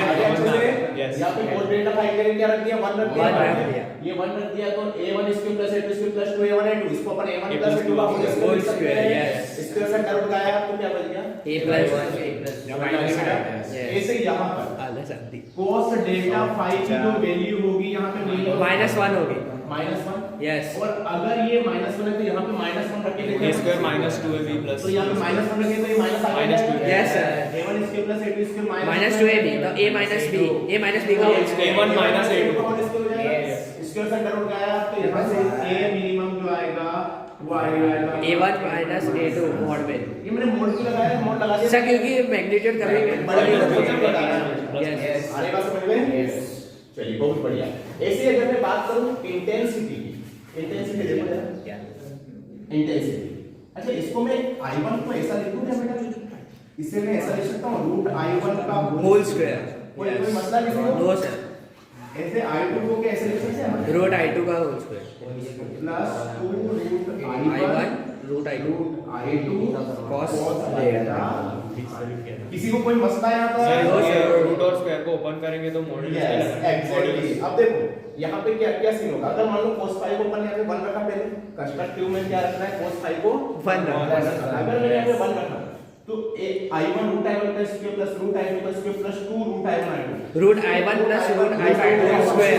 Speaker 1: Yes. यहाँ पे cos डेल्टा फाई के लिए क्या रख दिया? 1 रख दिया।
Speaker 2: 1 रख दिया।
Speaker 1: ये 1 रख दिया तो a1 square plus a2 square plus 2a1 a2, इसको अपन a1 प्लस a2 का होल स्क्वायर लिख सकते हैं।
Speaker 2: Yes.
Speaker 1: स्क्वायर से अंडर रूट गायब तो क्या बच गया?
Speaker 2: a प्लस 1 a प्लस
Speaker 1: ऐसे यहाँ पर
Speaker 2: आधा शांति
Speaker 1: cos डेल्टा फाई की जो वैल्यू होगी यहाँ पे
Speaker 2: -1 होगी।
Speaker 1: -1।
Speaker 2: यस।
Speaker 1: और अगर ये -1 है तो यहाँ पे -1 रख के लिखें।
Speaker 3: a square minus 2ab plus
Speaker 1: तो यहाँ पे -1 रखें तो ये माइनस आ
Speaker 3: Minus
Speaker 1: जाएगा।
Speaker 3: 2.
Speaker 2: Yes, sir.
Speaker 1: a1 square plus a2 square
Speaker 2: -2ab तो a minus b, a minus b का whole square.
Speaker 3: a1 minus a2
Speaker 1: का होल स्क्वायर हो जाएगा। स्क्वायर से अंडर रूट गया तो यहाँ से a मिनिमम जो आएगा वो आएगा
Speaker 2: a1 माइनस a2 मॉड में।
Speaker 1: ये मैंने मोड क्यों लगाया? मोड लगा दिया
Speaker 2: सर क्योंकि मैग्नीट्यूड कभी
Speaker 1: बड़े
Speaker 2: बड़े
Speaker 1: बड़े
Speaker 2: यस।
Speaker 1: आने बात समझ में? चलिए बहुत बढ़िया। ऐसे अगर मैं बात करूं इंटेंसिटी की, इंटेंसिटी देखो जरा, इंटेंसिटी। अच्छा इसको मैं i1 को ऐसा लिख दूं क्या बेटा? इसे मैं ऐसा लिख सकता हूं रूट i1 का
Speaker 2: होल स्क्वायर।
Speaker 1: कोई मसला किसी को?
Speaker 2: No sir.
Speaker 1: ऐसे i2 को कैसे लिख सकते हैं?
Speaker 2: रूट i2 का whole square
Speaker 1: plus 2 root
Speaker 2: i1 root i2
Speaker 1: cos
Speaker 2: cos
Speaker 1: delta. किसी को कोई मसला है यहाँ
Speaker 2: No,
Speaker 1: पर?
Speaker 2: sir.
Speaker 3: रूट और स्क्वायर को ओपन करेंगे तो मॉड्यूलस
Speaker 1: Yes, exactly. अब देखो यहाँ पे क्या क्या सीन होगा। अगर मान लो cos फाई को अपन यहाँ पे 1 रखा, पहले कंस्ट्रक्टिव में क्या रखना है? cos फाई को
Speaker 2: 1 रखना।
Speaker 1: अगर मैंने यहाँ पे 1 रखा तो i1 रूट i1 का स्क्वायर प्लस रूट i2 का square plus 2 root i1 i2
Speaker 2: root i1 plus root i2 whole square.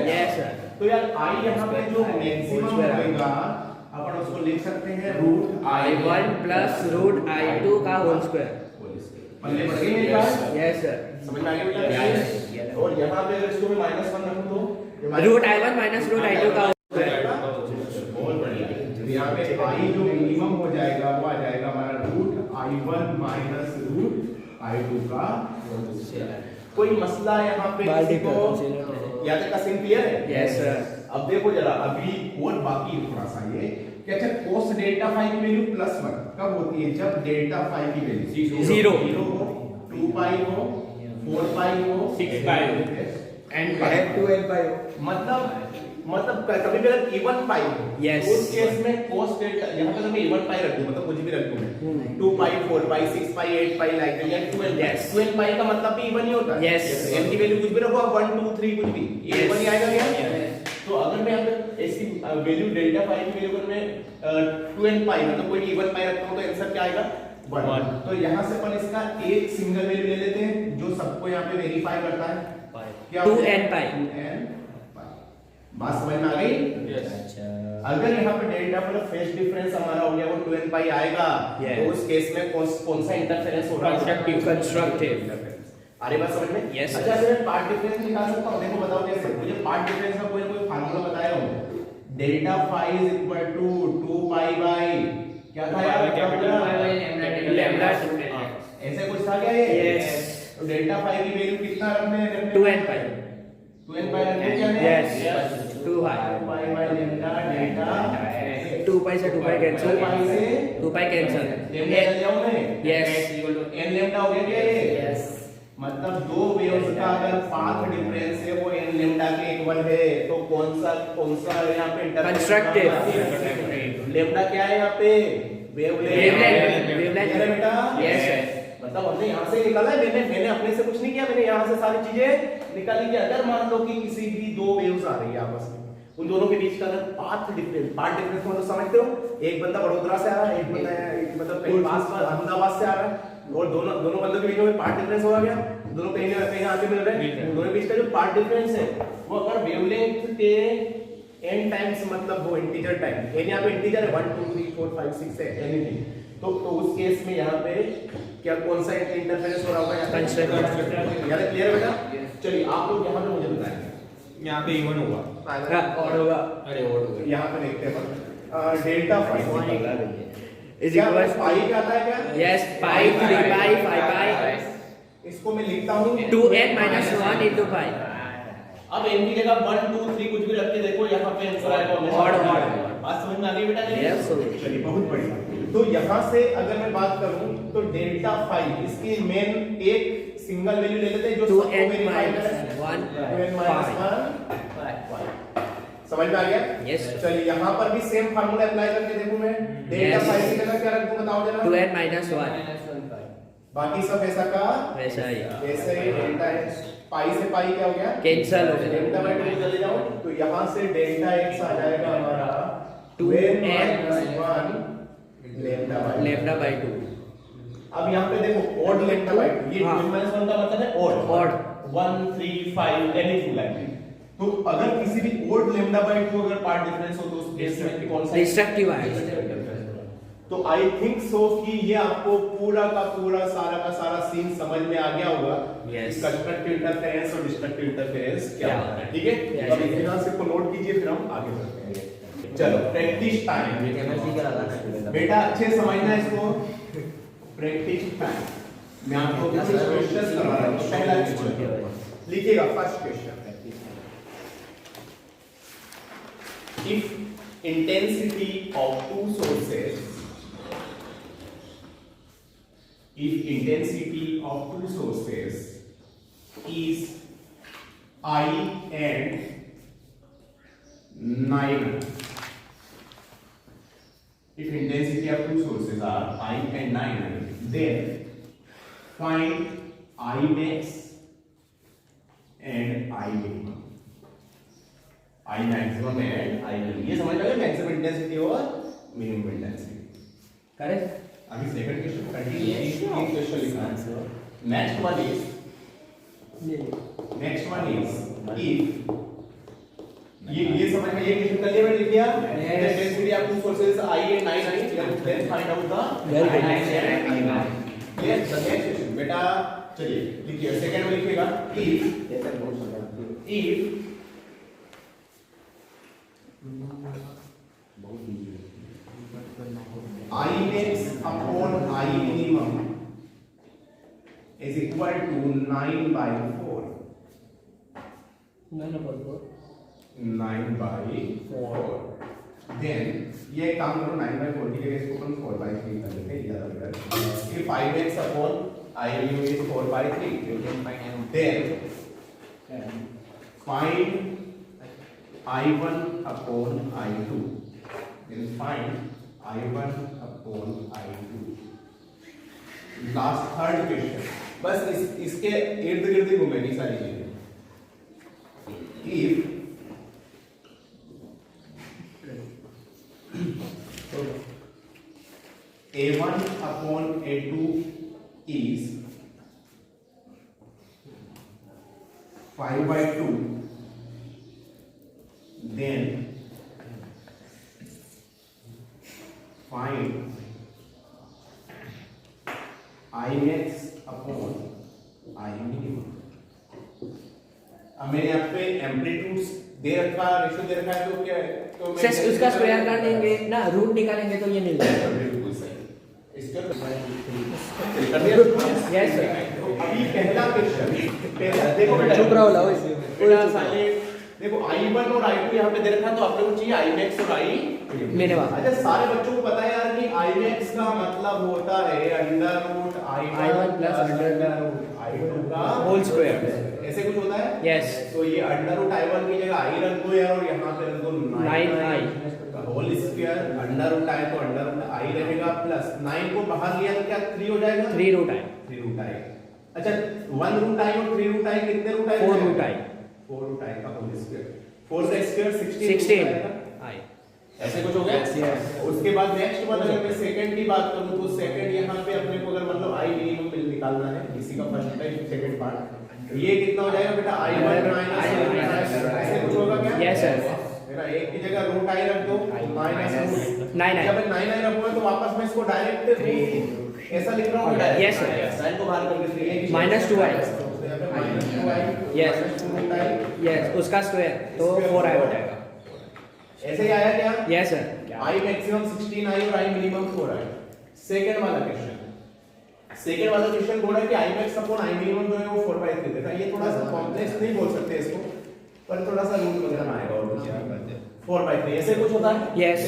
Speaker 2: Yes sir.
Speaker 1: तो यार i यहाँ पे जो मैक्सिमम होगा अपन उसको लिख सकते हैं root
Speaker 2: i1 plus root i2 का होल स्क्वायर।
Speaker 1: पल्ले बढ़ गई मेरी बात?
Speaker 2: Yes sir.
Speaker 1: समझ में आ गया बेटा? और यहाँ पे अगर इसको मैं -1 रखूं तो
Speaker 2: root i1 minus root i2 का होल स्क्वायर।
Speaker 1: बहुत बढ़िया। तो यहाँ पे i जो मिनिमम हो जाएगा वो आ जाएगा हमारा root i1 minus root i2 का। कोई मसला यहाँ पे किसी को? यहाँ तक का सीन क्लियर है?
Speaker 2: Yes sir.
Speaker 1: अब देखो जरा अभी और बाकी थोड़ा सा ये कि अच्छा cos डेल्टा फाई की वैल्यू +1 कब होती है? जब डेल्टा फाई की वैल्यू
Speaker 2: 0
Speaker 1: हो, 2 पाई हो, 4 पाई हो,
Speaker 3: 6 पाई हो,
Speaker 1: एंड पाई
Speaker 2: 12 पाई
Speaker 1: मतलब कभी भी अगर इवन पाई हो
Speaker 2: Yes.
Speaker 1: उस केस में cos डेल्टा यहाँ पे तो मैं इवन पाई रख दूं, मतलब कुछ भी रख दूं मैं 2 पाई 4 पाई 6 पाई 8 पाई लाइक या 12
Speaker 2: Yes.
Speaker 1: 12 पाई का मतलब भी इवन ही होता है।
Speaker 2: Yes.
Speaker 1: n की वैल्यू कुछ भी रखो आप 1 2 3 कुछ भी ये
Speaker 2: Yes.
Speaker 1: इवन ही आएगा क्या? तो अगर मैं यहाँ पे ऐसी वैल्यू डेल्टा पाई की वैल्यू अगर मैं 2n पाई मतलब कोई इवन पाई रखता हूँ तो आंसर क्या आएगा? 1। तो यहाँ से अपन इसका एक सिंगल वैल्यू ले लेते हैं जो सबको यहाँ पे वेरीफाई करता है। क्या
Speaker 2: 2n पाई।
Speaker 1: 2n पाई। बात समझ में आ गई?
Speaker 2: अच्छा।
Speaker 1: अगर यहाँ पे डेल्टा मतलब फेज डिफरेंस हमारा हो गया वो 2n पाई आएगा
Speaker 2: Yes.
Speaker 1: तो उस केस में कौन सा इंटरफेरेंस होगा?
Speaker 2: कंस्ट्रक्टिव।
Speaker 1: अरे बात समझ में?
Speaker 2: Yes,
Speaker 1: अच्छा अगर मैं पार्ट डिफरेंस निकाल सकता हूँ, देखो बताओ कैसे? मुझे पार्ट डिफरेंस का कोई फार्मूला बताया हो। Delta phi is equal to 2 pi by क्या था यार?
Speaker 2: लैम्डा
Speaker 1: ऐसे कुछ था क्या ये?
Speaker 2: Yes.
Speaker 1: तो डेल्टा फाई की वैल्यू कितना रखने हैं?
Speaker 2: 2n पाई।
Speaker 1: 2n पाई रखने क्या है?
Speaker 2: Yes. 2
Speaker 1: pi by lambda delta
Speaker 2: 2 पाई से 2 पाई कैंसिल।
Speaker 1: 2 पाई से
Speaker 2: 2 पाई कैंसिल।
Speaker 1: लैम्डा ले जाऊं मैं?
Speaker 2: Yes.
Speaker 1: n लैम्डा हो गया क्या ये?
Speaker 2: यस।
Speaker 1: मतलब दो वेव्स का अगर पाथ डिफरेंस है वो n लेम्डा के इक्वल है तो कौन सा यहाँ पे
Speaker 2: कंस्ट्रक्टिव
Speaker 1: लेम्डा क्या है यहाँ पे
Speaker 2: वेवलेंथ
Speaker 1: बेटा
Speaker 2: यस है।
Speaker 1: मतलब हमने यहाँ से निकाला है, मैंने अपने से कुछ नहीं किया, मैंने यहाँ से सारी चीजें निकाली कि अगर मान लो कि किसी भी दो वेव्स आ रही है आपस में, उन दोनों के बीच का अगर पाथ डिफरेंस मतलब समझते हो, एक बंदा वडोदरा से आ रहा है, एक बंदा मतलब कहीं पास अहमदाबाद से आ रहा है, और दोनों बंदों के बीच में पाथ डिफरेंस हो गया, दोनों कहीं ना कहीं आके मिल रहे हैं, दोनों के बीच का जो पाथ डिफरेंस है वो अगर वेवलेंथ के n टाइम्स मतलब वो इंटीजर टाइम, n यहाँ पे इंटीजर है 1 2 3 4 5 6 है एनीथिंग, तो उस केस में यहाँ पे क्या कौन सा इंटरफेरेंस हो रहा होगा यहाँ पे? यार क्लियर है बेटा? चलिए आप लोग यहाँ पे मुझे बताएंगे।
Speaker 3: यहाँ पे इवन होगा
Speaker 2: और होगा
Speaker 3: अरे और होगा
Speaker 1: यहाँ पे देखते हैं delta phi
Speaker 2: is equal
Speaker 1: phi क्या आता है क्या?
Speaker 2: यस पाई 3 पाई 5 पाई
Speaker 1: इसको मैं लिखता हूँ
Speaker 2: 2n - 1 into पाई।
Speaker 1: अब n की जगह 1 2 3 कुछ भी रख के देखो, यहाँ पे आंसर आएगा
Speaker 2: और
Speaker 1: बात समझ में आ गई बेटा?
Speaker 2: Yes, sir.
Speaker 1: चलिए बहुत बढ़िया। तो यहाँ से अगर मैं बात करूँ तो डेल्टा फाई इसकी मेन एक सिंगल वैल्यू ले लेते हैं जो सबको
Speaker 2: 2n
Speaker 1: वेरीफाई
Speaker 2: -
Speaker 1: करे
Speaker 2: 1
Speaker 1: 2n - 1 समझ में आ गया?
Speaker 2: Yes.
Speaker 1: चलिए यहाँ पर भी सेम फार्मूला अप्लाई करके देखूं मैं, डेल्टा
Speaker 2: Yes.
Speaker 1: फाई की जगह क्या रख दूं बताओ जरा?
Speaker 2: 2n - 1
Speaker 1: बाकी सब ऐसा का
Speaker 2: वैसा ही
Speaker 1: वैसे ही डेल्टा है, पाई से पाई क्या हो गया?
Speaker 2: कैंसिल हो गया।
Speaker 1: डेल्टा बाय 2 चले जाओ तो यहाँ से डेल्टा x आ जाएगा हमारा
Speaker 2: 2n -
Speaker 1: 1
Speaker 2: लैम्डा बाय 2।
Speaker 1: अब यहाँ पे देखो ऑड लैम्डा बाय 2, ये
Speaker 2: हाँ।
Speaker 1: 2 - 1 का मतलब है odd
Speaker 2: Odd.
Speaker 1: 1 3 5 anything like that. तो अगर किसी भी ऑड लैम्डा बाय 2 अगर पार्ट डिफरेंस हो तो उस केस में कौन सा
Speaker 2: डिस्ट्रक्टिव आएगा।
Speaker 1: तो आई थिंक सो कि ये आपको पूरा का सारा सीन समझ में आ गया होगा।
Speaker 2: Yes.
Speaker 1: कंस्ट्रक्टिव इंटरफेरेंस और डिस्ट्रक्टिव इंटरफेरेंस क्या होता है, ठीक है?
Speaker 2: Yes.
Speaker 1: अब इतना से को नोट कीजिए, फिर हम आगे बढ़ते हैं। चलो प्रैक्टिस टाइम बेटा, अच्छे समझना इसको। प्रैक्टिस टाइम मैं आपको कुछ क्वेश्चंस करवा रहा हूं। पहला क्वेश्चन लिखिएगा, first question, if intensity of two sources if intensity of two sources is I and 9, if intensity of two sources are I and 9, then find I max and I minimum, I maximum and I minimum। ये समझ लगे maximum intensity और minimum intensity, correct? अभी second question continue, ये question लिखना है। Next one is if ये समझ में, ये क्वेश्चन कर लिया, मैंने लिख दिया intensity of two sources I and 9, then find out the I max and I min। Clear? The next question बेटा, चलिए लिखिए, सेकंड में लिखिएगा if I max upon I minimum is equal to 9 by 4, 9 by 4, then ये काम करो, 9 by 4 की जगह इसको अपन 4 by 3 कर लेते हैं, ज़्यादा बेटर है। If I max upon I minimum is 4 by 3, then find I1 upon I2, then find I1 upon I2। Last third question, बस इसके इर्द गिर्द घूमेगी सारी चीजें। If A1 upon A2 is 5 by 2, then find I max upon I minimum। अब मैंने यहाँ पे एम्पलीट्यूड्स दे रखा, रेशियो दे रखा है, तो क्या तो मैं
Speaker 2: सर उसका स्क्वायर कर देंगे ना, रूट निकालेंगे तो ये मिल जाएगा।
Speaker 1: बिल्कुल सही। इसका
Speaker 2: यस सर।
Speaker 1: अभी पहला क्वेश्चन, पहला देखो बेटा,
Speaker 2: चुप रहो लाओ
Speaker 1: बेटा साइलेंट। देखो I1 और I2 यहाँ पे दे रखा है, तो आप लोगों को चाहिए I max और I
Speaker 2: मिनिमम।
Speaker 1: अच्छा सारे बच्चों को पता है यार कि I max का मतलब होता है under root I1
Speaker 2: plus under
Speaker 1: root I2 का
Speaker 2: होल स्क्वायर।
Speaker 1: ऐसे कुछ होता है।
Speaker 2: यस।
Speaker 1: तो ये अंडर रूट I1 की जगह I रख दो यार, और यहाँ पे रख दो
Speaker 2: 9i
Speaker 1: whole square. Under root I तो अंडर रूट I रहेगा, प्लस 9 को बाहर लिया तो क्या 3 हो जाएगा,
Speaker 2: 3 रूट i।
Speaker 1: 3 root I। अच्छा 1 रूट I और 3 रूट I कितने root I?
Speaker 2: 4 root i।
Speaker 1: 4 root I का होल स्क्वायर। 4 का स्क्वायर
Speaker 2: 16 i।
Speaker 1: ऐसे कुछ हो गया। उसके बाद नेक्स्ट वन, अगर मैं सेकंड की बात करूं तो सेकंड यहाँ पे अपने को अगर मतलब I मिनिमम निकालना है, इसी का फर्स्ट टाइम सेकंड पार्ट, ये कितना हो जाएगा बेटा I1 माइनस ऐसे कुछ होगा क्या?
Speaker 2: Yes sir.
Speaker 1: मेरा एक की जगह रूट I रख दो माइनस
Speaker 2: 9i।
Speaker 1: जब 9i रखूंगा तो वापस मैं इसको डायरेक्ट ऐसा लिख रहा हूं बेटा।
Speaker 2: Yes sir.
Speaker 1: साइन को बाहर करके
Speaker 2: minus 2i।
Speaker 1: Minus 2i
Speaker 2: yes
Speaker 1: root I
Speaker 2: yes, उसका स्क्वायर तो 4i हो जाएगा।
Speaker 1: ऐसे ही आया क्या?
Speaker 2: Yes sir.
Speaker 1: I maximum 16i और I मिनिमम 4i। सेकंड वाला क्वेश्चन बोल रहा है कि I max upon I minimum जो है वो 4/3 देता है। ये थोड़ा सा कॉम्प्लेक्स नहीं बोल सकते इसको, पर थोड़ा सा रूल वगैरह में आएगा और कुछ 4/3 ऐसे कुछ होता है।
Speaker 2: Yes।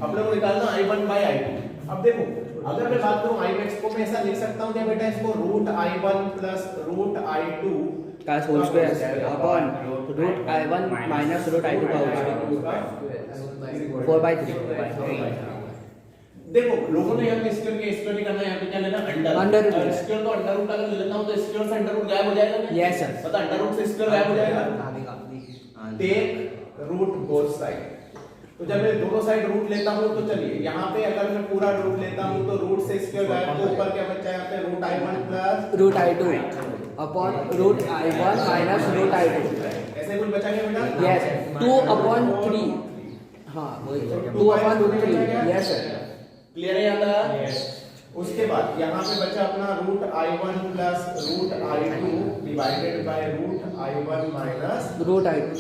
Speaker 1: अब लोग निकालना I1/I2। अब देखो अगर मैं बात करूं I मैक्स को, मैं ऐसा लिख सकता हूं क्या बेटा, इसको root I1 plus root I2
Speaker 2: का whole square upon root i1 minus root i2 का होल स्क्वायर 4/3।
Speaker 1: देखो लोगों ने यहाँ पे स्क्वायर के स्क्वायर नहीं करना है, यहाँ पे क्या लेना
Speaker 2: अंडर रूट।
Speaker 1: स्क्वायर तो अंडर रूट अगर ले लेता हूँ तो स्क्वायर से अंडर रूट गायब हो जाएगा क्या?
Speaker 2: Yes sir.
Speaker 1: पता अंडर रूट से स्क्वायर गायब हो जाएगा। Take root both side. तो जब मैं दोनों साइड रूट लेता हूँ तो चलिए यहाँ पे अगर मैं पूरा रूट लेता हूँ तो रूट से स्क्वायर गायब, तो ऊपर क्या बचा यहाँ पे root I1 plus
Speaker 2: root i2 upon root i1 minus root i2।
Speaker 1: ऐसे कुछ बचा क्या बेटा?
Speaker 2: यस 2/3। हाँ वही 2/3। Yes sir.
Speaker 1: क्लियर है यहाँ तक? उसके बाद यहाँ पे बचा अपना root I1 plus root I2 divided by root I1 minus
Speaker 2: root i2।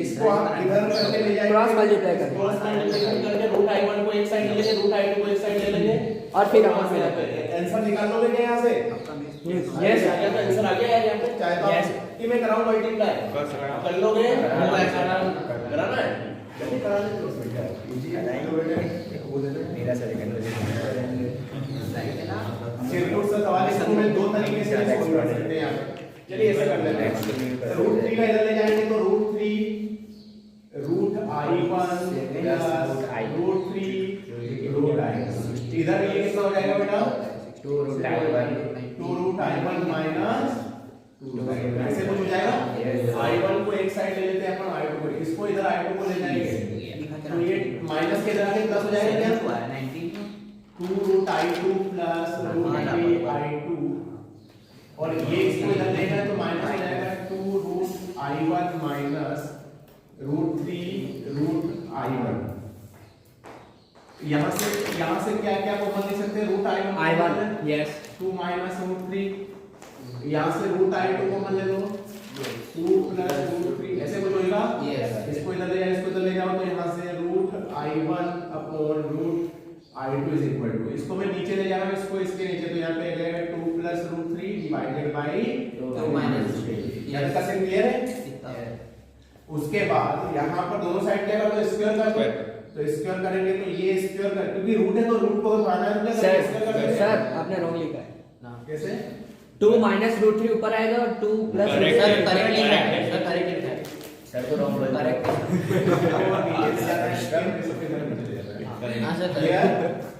Speaker 1: इसको आप इधर करके ले जाएंगे,
Speaker 2: क्रॉस मल्टीप्लाई करके।
Speaker 1: क्रॉस मल्टीप्लाई करके रूट I1 को एक साइड ले लेंगे, रूट I2 को एक साइड ले लेंगे,
Speaker 2: और फिर अपन में
Speaker 1: आंसर निकाल लोगे क्या यहाँ से?
Speaker 2: यस
Speaker 1: आ गया, तो आंसर आ गया यार यहाँ पे। चाहे तो आप कि मैं कराऊं मल्टीप्लाई कर लोगे, कराना है जल्दी करा लेते हो बेटा।
Speaker 3: मेरा सेकंड
Speaker 1: सिर्फ से सवाल इसको मैं दो तरीके से सोल्व कर सकते हैं यहाँ पे। चलिए ऐसे कर लेते हैं। रूट 3 का इधर ले जाएंगे तो root 3 root I1 plus root 3 root I। इधर ये कितना हो जाएगा बेटा?
Speaker 2: 2 root i1
Speaker 1: 2 root I1 minus ऐसे कुछ हो जाएगा। I1 को एक साइड ले लेते हैं अपन, I2 को इसको इधर I2 को ले जाएंगे तो ये माइनस के इधर आके प्लस हो जाएगा क्या? 2 root I2 plus root 3 I2 और ये इसको इधर ले जाए तो माइनस हो जाएगा 2 root I1 minus root 3 root I1। यहाँ से क्या क्या कॉमन ले सकते हैं? Root I1
Speaker 2: yes
Speaker 1: 2 minus root 3, यहाँ से रूट I2 कॉमन ले लो 2 प्लस रूट 3 ऐसे कुछ होगा। इसको इधर ले जाओ, इसको इधर ले जाओ तो यहाँ से root I1 upon root I2 is equal to, इसको मैं नीचे ले जा रहा हूँ, इसको इसके नीचे, तो यहाँ पे आ जाएगा 2 plus root 3 divided by 2 minus 3। यहाँ तक से क्लियर है? उसके बाद यहाँ पर दोनों साइड क्या कर दो, स्क्वायर कर दो। तो स्क्वायर करेंगे तो ये स्क्वायर कर, क्योंकि रूट है तो रूट को पाना है तो क्या करेंगे? स्क्वायर कर देंगे।
Speaker 2: सर आपने रॉन्ग लिखा है।
Speaker 1: कैसे?
Speaker 2: 2 माइनस रूट 3 ऊपर आएगा और 2 plus
Speaker 3: Correct,
Speaker 2: root
Speaker 3: correct,
Speaker 2: correct लिखा है।
Speaker 3: correct,
Speaker 2: सर करेक्ट लिखा है।
Speaker 3: सर को रॉन्ग बोला
Speaker 2: करेक्ट। हाँ सर
Speaker 1: क्लियर?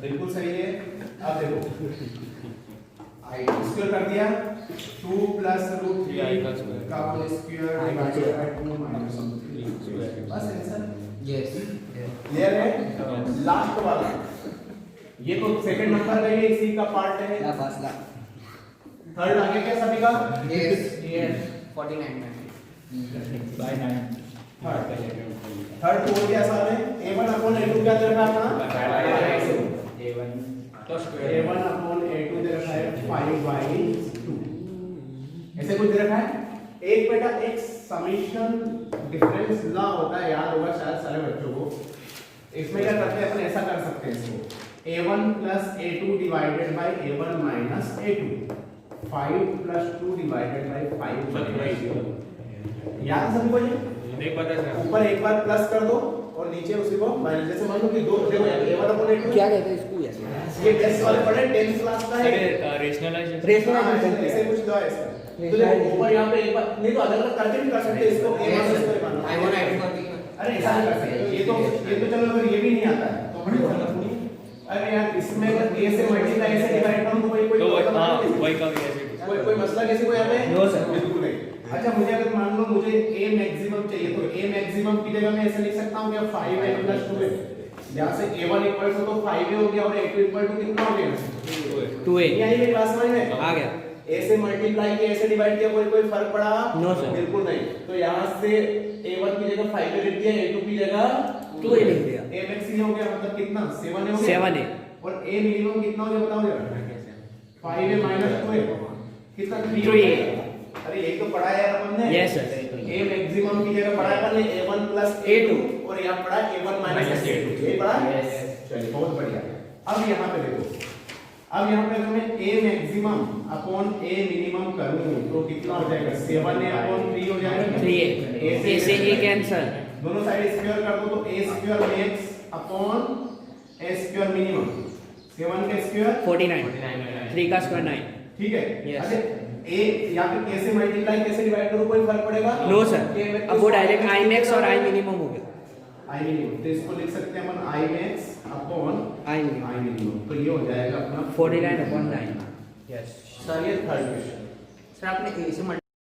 Speaker 1: बिल्कुल सही है। अब देखो स्क्वायर कर दिया 2 प्लस रूट 3 का whole square divided by 2 minus 3 बस आंसर।
Speaker 2: यस
Speaker 1: क्लियर है? लास्ट वाला ये तो सेकंड नंबर का ही इसी का पार्ट है।
Speaker 2: क्या फासला?
Speaker 1: थर्ड आगे क्या सभी का?
Speaker 2: यस 49
Speaker 3: बाय 9
Speaker 1: थर्ड तो हो गया सारे। a1 अपॉन a2 क्या दे रखा है अपना?
Speaker 3: A1 तो
Speaker 1: a1 अपॉन a2 दे रखा है 5/2 ऐसे कुछ दे रखा है। एक बेटा एक समेशन डिफरेंस लॉ होता है, याद होगा शायद सारे बच्चों को। इसमें क्या करते हैं अपन, ऐसा कर सकते हैं इसको a1 plus a2 divided by a1 minus a2 5 plus 2 divided by 5 minus 2। याद है सभी को? ये
Speaker 3: नहीं पता सर।
Speaker 1: ऊपर एक बार प्लस कर दो और नीचे उसी को माइनस, जैसे मान लो कि दो देखो a1 अपॉन a2
Speaker 2: क्या कहते हैं इसको? यस
Speaker 1: ये टेस्ट वाले पढ़े 10th क्लास का है
Speaker 3: रेशनलाइजेशन
Speaker 1: ऐसे कुछ दो है इसका तो देखो ऊपर यहाँ पे एक बार नहीं तो अलग अलग करके भी कर सकते हैं इसको ए माइनस इसको मानना
Speaker 2: I1
Speaker 1: अरे ऐसा नहीं कर सकते ये तो चलो अगर ये भी नहीं आता है तो बड़ी बात नहीं अरे यार इसमें अगर a से मल्टीप्लाई ऐसे डिवाइड करूं तो कोई
Speaker 3: वही का भी ऐसे
Speaker 1: कोई मसला किसी को यहाँ पे
Speaker 2: No, sir.
Speaker 1: बिल्कुल नहीं। अच्छा मुझे अगर मान लो मुझे a मैक्सिमम चाहिए तो a मैक्सिमम की जगह मैं ऐसे लिख सकता हूँ क्या 5a + 2a यहाँ से a1 = तो 5a हो गया और a2 = कितना हो गया
Speaker 2: 2a
Speaker 1: यही मेरी क्लास समझ में
Speaker 2: आ गया
Speaker 1: a से मल्टीप्लाई किया ऐसे डिवाइड किया कोई फर्क पड़ा
Speaker 2: No, sir.
Speaker 1: बिल्कुल नहीं तो यहाँ से a1 की जगह 5a लिख दिया a2 की जगह
Speaker 2: 2a लिख दिया
Speaker 1: a max ये हो गया मतलब कितना 7a हो गया
Speaker 2: 7a
Speaker 1: और a मिनिमम कितना हो गया बताओ जरा 5a - 2a कितना
Speaker 2: 3a
Speaker 1: अरे यही तो पढ़ा है यार अपन ने
Speaker 2: Yes, sir.
Speaker 1: a मैक्सिमम की जगह पढ़ा है अपन ने a1 + a2 और यहाँ पढ़ा a1 - a2 यही पढ़ा चलिए बहुत बढ़िया अब यहाँ पे देखो अब यहाँ पे अगर मैं a maximum upon a minimum करूँ तो कितना हो जाएगा 7a / 3 हो जाएगा
Speaker 2: 3a a से a कैंसिल
Speaker 1: दोनों साइड स्क्वायर कर दो तो a² max upon a² minimum 7 का स्क्वायर
Speaker 2: 49 3 का स्क्वायर 9
Speaker 1: ठीक है
Speaker 2: Yes.
Speaker 1: अच्छा a या फिर कैसे मल्टीप्लाई कैसे डिवाइड करूं कोई फर्क पड़ेगा
Speaker 2: नो सर अब वो डायरेक्ट i max और i minimum हो गया
Speaker 1: i मिनिमम तो इसको लिख सकते हैं अपन i max upon
Speaker 2: i minimum
Speaker 1: i minimum तो ये हो जाएगा अपना
Speaker 2: 49/9
Speaker 3: यस
Speaker 1: सर ये थर्ड क्वेश्चन
Speaker 2: सर आपने a से